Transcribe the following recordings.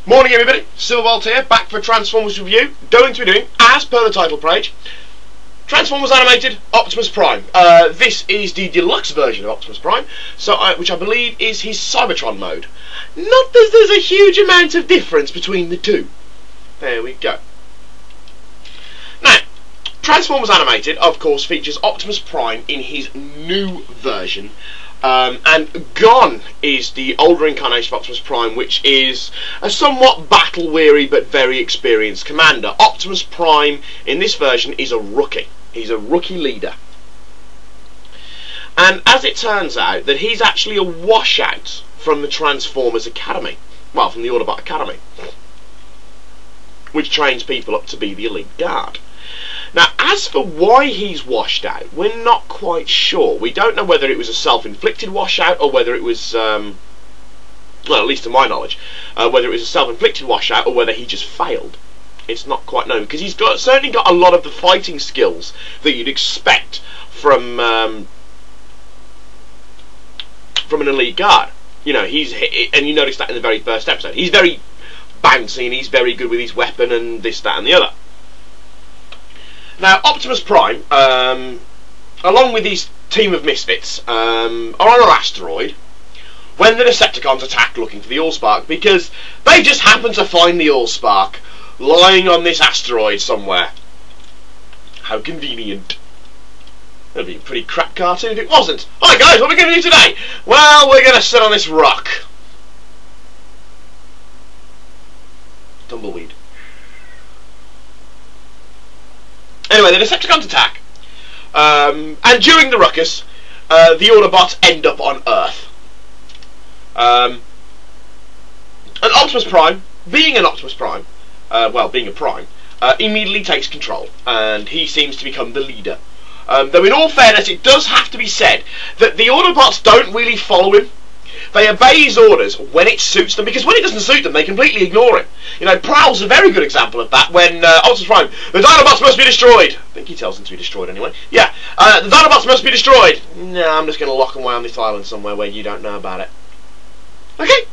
Morning everybody, Silverbolt here, back for Transformers Review. Going to be doing, as per the title page, Transformers Animated Optimus Prime. This is the deluxe version of Optimus Prime, which I believe is his Cybertron mode. Not that there's a huge amount of difference between the two. There we go. Now, Transformers Animated, of course, features Optimus Prime in his new version. And gone is the older incarnation of Optimus Prime, which is a somewhat battle-weary but very experienced commander. Optimus Prime in this version is a rookie. He's a rookie leader. And as it turns out, that he's actually a washout from the Transformers Academy. Well, from the Autobot Academy, which trains people up to be the elite guard. Now, as for why he's washed out, we're not quite sure. We don't know whether it was a self-inflicted washout or whether it was, well, at least to my knowledge, whether it was a self-inflicted washout or whether he just failed. It's not quite known, because he's certainly got a lot of the fighting skills that you'd expect from an elite guard. You know, and you noticed that in the very first episode. He's very bouncy and he's very good with his weapon and this, that and the other. Now, Optimus Prime, along with his team of misfits, are on an asteroid when the Decepticons attack looking for the Allspark, because they just happen to find the Allspark lying on this asteroid somewhere. How convenient. That'd be a pretty crap cartoon if it wasn't. Hi guys, what are we going to do today? Well, we're going to sit on this rock. Tumbleweed. Anyway, the Decepticons attack, and during the ruckus, the Autobots end up on Earth. And Optimus Prime, being an Optimus Prime, well, being a Prime, immediately takes control, and he seems to become the leader. Though in all fairness, it does have to be said that the Autobots don't really follow him. They obey his orders when it suits them, because when it doesn't suit them, they completely ignore him. You know, Prowl's a very good example of that, when Optimus Prime, the Dinobots must be destroyed. I think he tells them to be destroyed anyway. Yeah, the Dinobots must be destroyed. No, I'm just going to lock them away on this island somewhere where you don't know about it. Okay?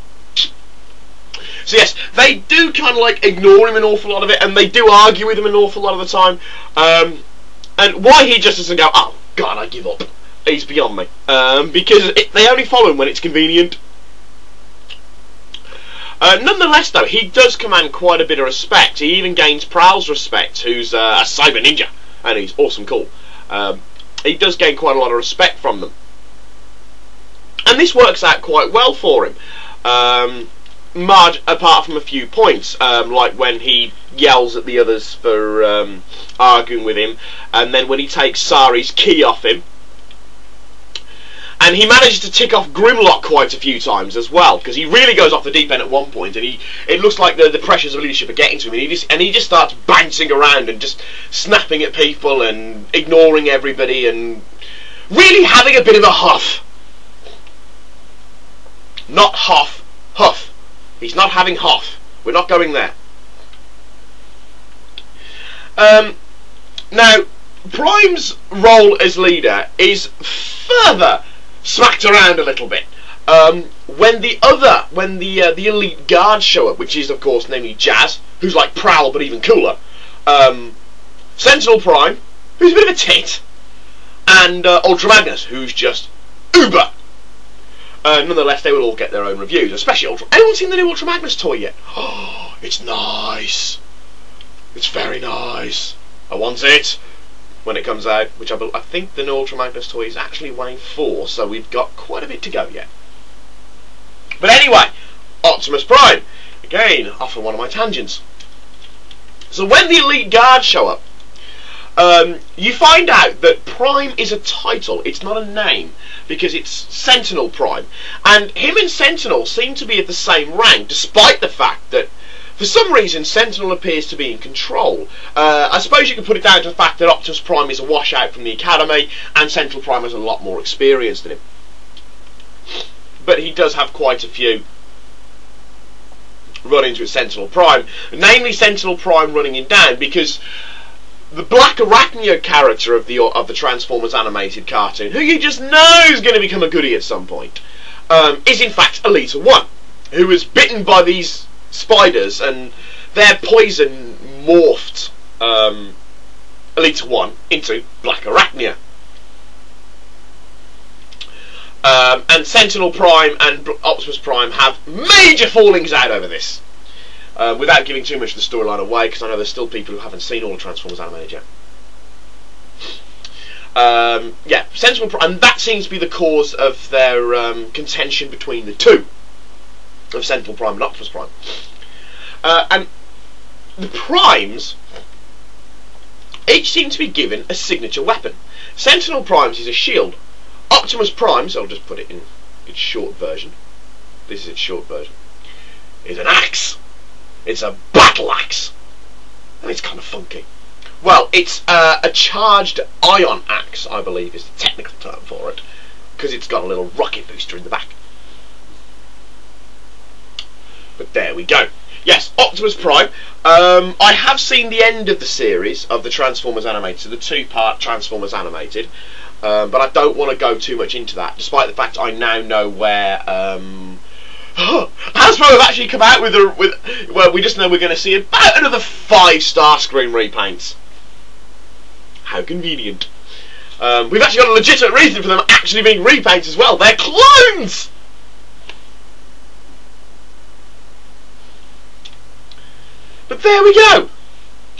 So yes, they do kind of like ignore him an awful lot of it, and they do argue with him an awful lot of the time. And why he just doesn't go, oh, God, I give up. He's beyond me, because they only follow him when it's convenient. Nonetheless, though, he does command quite a bit of respect. He even gains Prowl's respect, who's a cyber ninja, and he's awesome cool. He does gain quite a lot of respect from them. And this works out quite well for him. Apart from a few points, like when he yells at the others for arguing with him, and then when he takes Sari's key off him. And he manages to tick off Grimlock quite a few times as well, because he really goes off the deep end at one point, and it looks like the pressures of leadership are getting to him, and he just starts bouncing around and just snapping at people and ignoring everybody and really having a bit of a huff. Not huff, huff. He's not having huff. We're not going there. Now, Prime's role as leader is further smacked around a little bit when the elite guards show up, which is of course namely Jazz, who's like Prowl but even cooler, Sentinel Prime, who's a bit of a tit, and Ultra Magnus, who's just uber. Nonetheless, they will all get their own reviews, especially Ultra. Anyone seen the new Ultra Magnus toy yet? Oh, it's nice. It's very nice. I want it when it comes out, which I think the new Ultra Magnus toy is actually weighing 4, so we've got quite a bit to go yet. But anyway, Optimus Prime, again, off on one of my tangents. So when the elite guards show up, you find out that Prime is a title, it's not a name, because it's Sentinel Prime, and him and Sentinel seem to be at the same rank, despite the fact that for some reason, Sentinel appears to be in control. I suppose you could put it down to the fact that Optimus Prime is a washout from the Academy, and Sentinel Prime has a lot more experience than him. But he does have quite a few run-ins with Sentinel Prime, namely Sentinel Prime running him down, because the Black Arachnia character of the Transformers animated cartoon, who you just know is going to become a goodie at some point, is in fact Elita 1, who was bitten by these spiders, and their poison morphed Elite 1 into Black Arachnia. And Sentinel Prime and Optimus Prime have major fallings out over this. Without giving too much of the storyline away, because I know there's still people who haven't seen all the Transformers animated yet. Yeah, Sentinel Prime, and that seems to be the cause of their contention between the two, of Sentinel Prime and Optimus Prime. And the Primes each seem to be given a signature weapon. Sentinel Prime's is a shield. Optimus Prime's, I'll just put it in its short version. This is its short version. Is an axe. It's a battle axe, and it's kind of funky. Well, it's a charged ion axe, I believe, is the technical term for it, because it's got a little rocket booster in the back. But there we go. Yes, Optimus Prime. I have seen the end of the series of the Transformers Animated, so the two-part Transformers Animated, but I don't want to go too much into that, despite the fact I now know where Hasbro have actually come out with well, we just know we're going to see about another 5 Starscream repaints. How convenient. We've actually got a legitimate reason for them actually being repaints as well. They're clones! But there we go.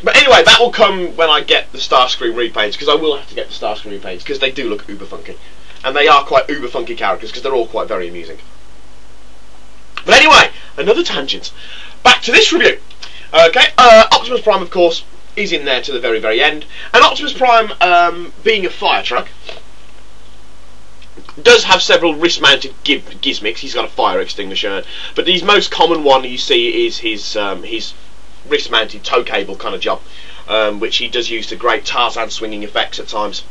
But anyway, that will come when I get the Starscream repaints, because I will have to get the Starscream repaints, because they do look uber funky. And they are quite uber funky characters, because they're all quite very amusing. But anyway, another tangent. Back to this review. Okay, Optimus Prime, of course, is in there to the very, very end. And Optimus Prime, being a fire truck, does have several wrist-mounted gizmicks. He's got a fire extinguisher, but his most common one you see is his wrist-mounted tow cable kind of job, which he does use to great Tarzan swinging effects at times.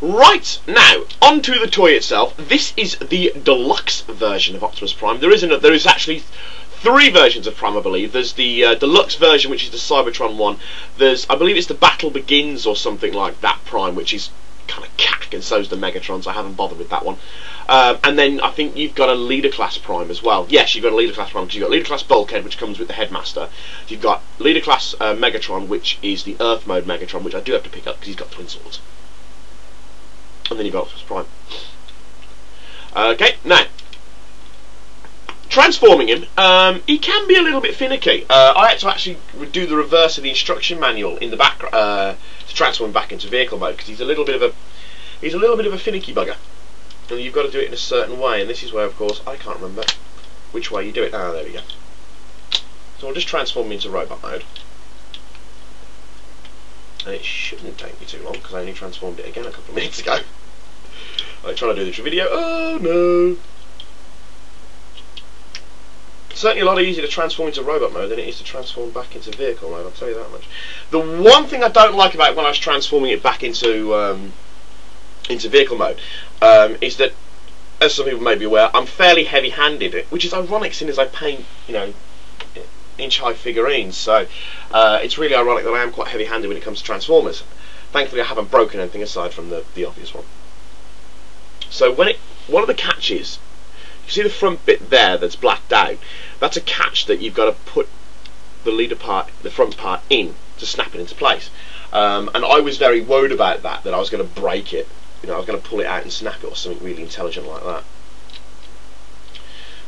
Right, now, onto the toy itself. This is the deluxe version of Optimus Prime. There is actually 3 versions of Prime, I believe. There's the deluxe version, which is the Cybertron one. There's, I believe it's the Battle Begins or something like that Prime, which is kind of cack, and so's the Megatrons. I haven't bothered with that one. And then I think you've got a Leader Class Prime as well. Yes, you've got a Leader Class Prime, because you've got Leader Class Bulkhead, which comes with the Headmaster. You've got Leader Class Megatron, which is the Earth Mode Megatron, which I do have to pick up because he's got twin swords. And then you've got Optimus Prime. Okay, now, transforming him, he can be a little bit finicky. I had to actually do the reverse of the instruction manual in the back to transform him back into vehicle mode, because he's a little bit of a finicky bugger, and you've got to do it in a certain way. And this is where, of course, I can't remember which way you do it. Ah, there we go. So I'll just transform him into robot mode. And it shouldn't take me too long, because I only transformed it again a couple of minutes ago. I'm trying to do this video. Oh no! It's certainly a lot easier to transform into robot mode than it is to transform back into vehicle mode, I'll tell you that much. The one thing I don't like about when I was transforming it back into vehicle mode is that, as some people may be aware, I'm fairly heavy-handed, which is ironic seeing as I paint, you know, inch-high figurines, so it's really ironic that I am quite heavy-handed when it comes to Transformers. Thankfully I haven't broken anything aside from the obvious one. So one of the catches, you see the front bit there that's blacked out, that's a catch that you've got to put the front part in to snap it into place. And I was very worried about that I was going to break it, you know, I was going to pull it out and snap it or something really intelligent like that.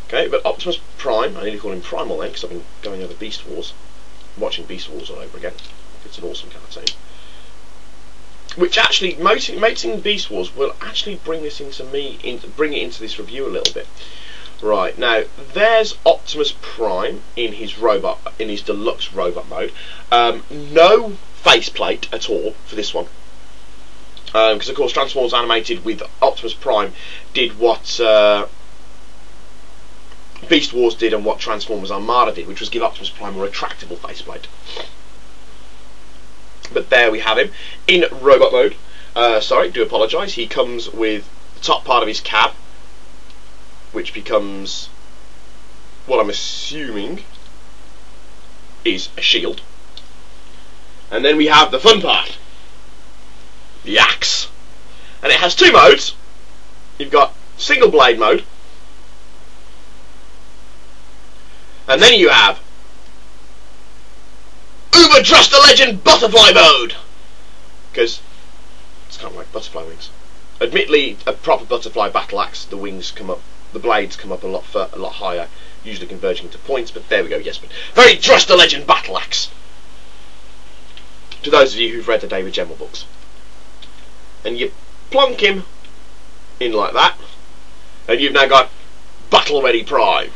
Okay, but Optimus Prime, I need to call him Primal then, because I've been going over Beast Wars, watching Beast Wars all over again. It's an awesome cartoon. Which actually, mating Beast Wars will actually bring this bring it into this review a little bit. Right, now there's Optimus Prime in his deluxe robot mode. No faceplate at all for this one, because of course Transformers Animated with Optimus Prime did what Beast Wars did and what Transformers Armada did, which was give Optimus Prime a retractable faceplate. But there we have him in robot mode. Sorry, do apologise. He comes with the top part of his cab, which becomes what I'm assuming is a shield. And then we have the fun part, the axe. And it has 2 modes. You've got single blade mode And then you have Uber Trust the Legend Butterfly Mode, because it's kind of like butterfly wings. Admittedly, a proper butterfly battle axe, the wings come up, the blades come up a lot higher, usually converging into points. But there we go. Yes, but very Trust the Legend battle axe. To those of you who've read the David Gemmell books, and you plonk him in like that, and you've now got Battle Ready Prime.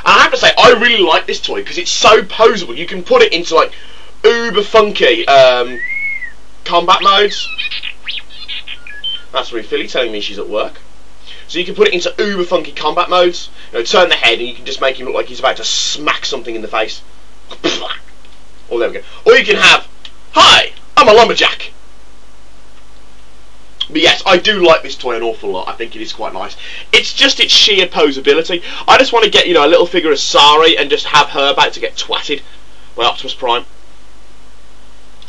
And I have to say, I really like this toy because it's so poseable. You can put it into like uber funky combat modes. That's really Philly telling me she's at work. So you can put it into uber funky combat modes. You know, turn the head and you can just make him look like he's about to smack something in the face. Oh, there we go. Or you can have, hi, I'm a lumberjack. But yes, I do like this toy an awful lot. I think it is quite nice. It's just its sheer posability. I just want to get, you know, a little figure of Sari and just have her about to get twatted by Optimus Prime.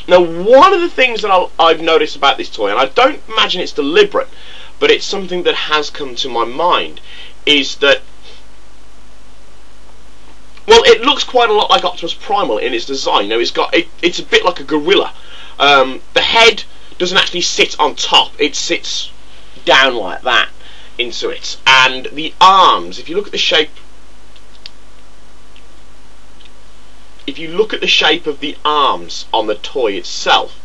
Now, one of the things that I've noticed about this toy, and I don't imagine it's deliberate, but it's something that has come to my mind, is that, well, it looks quite a lot like Optimus Primal in its design. You know, it's a bit like a gorilla. The head doesn't actually sit on top; it sits down like that into it. And the arms, if you look at the shape, of the arms on the toy itself,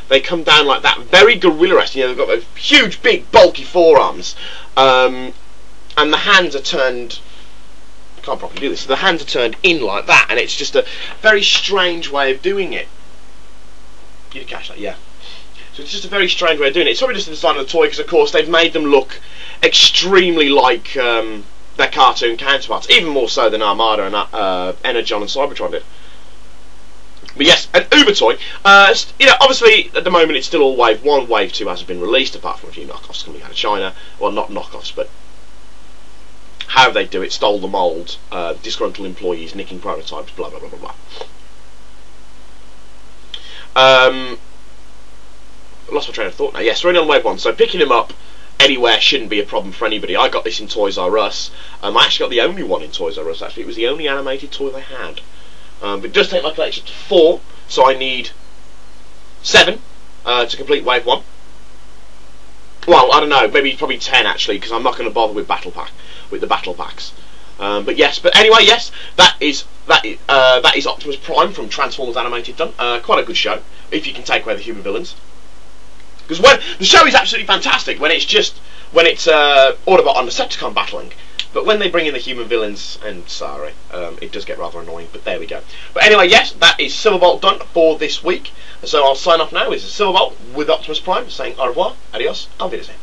they come down like that, very gorilla-esque. You know, they've got those huge, big, bulky forearms, and the hands are turned. I can't properly do this. So the hands are turned in like that, and it's just a very strange way of doing it. You catch that, yeah. So it's just a very strange way of doing it. It's probably just the design of the toy, because of course they've made them look extremely like their cartoon counterparts, even more so than Armada and Energon and Cybertron did. But yes, an Uber toy. You know, obviously at the moment it's still all Wave 1. Wave 2 hasn't been released, apart from a few knockoffs coming out of China. Well, not knockoffs, but how they do it, stole the mould, disgruntled employees, nicking prototypes, blah blah blah blah blah. Lost my train of thought now. Yes, we're only on Wave 1, so picking him up anywhere shouldn't be a problem for anybody. I got this in Toys R Us. I actually got the only one in Toys R Us, actually. It was the only animated toy they had. But it does take my collection to 4, so I need 7 to complete Wave 1. Well, I don't know, maybe probably 10 actually, because I'm not going to bother with the battle packs. But yes, but anyway, yes, that is Optimus Prime from Transformers Animated done. Quite a good show, if you can take away the human villains. Because when the show is absolutely fantastic when it's Autobot on Decepticon battling, but when they bring in the human villains and Sari, it does get rather annoying. But there we go. But anyway, yes, that is Silverbolt done for this week. So I'll sign off now. This is Silverbolt with Optimus Prime saying au revoir, adios, auf Wiedersehen.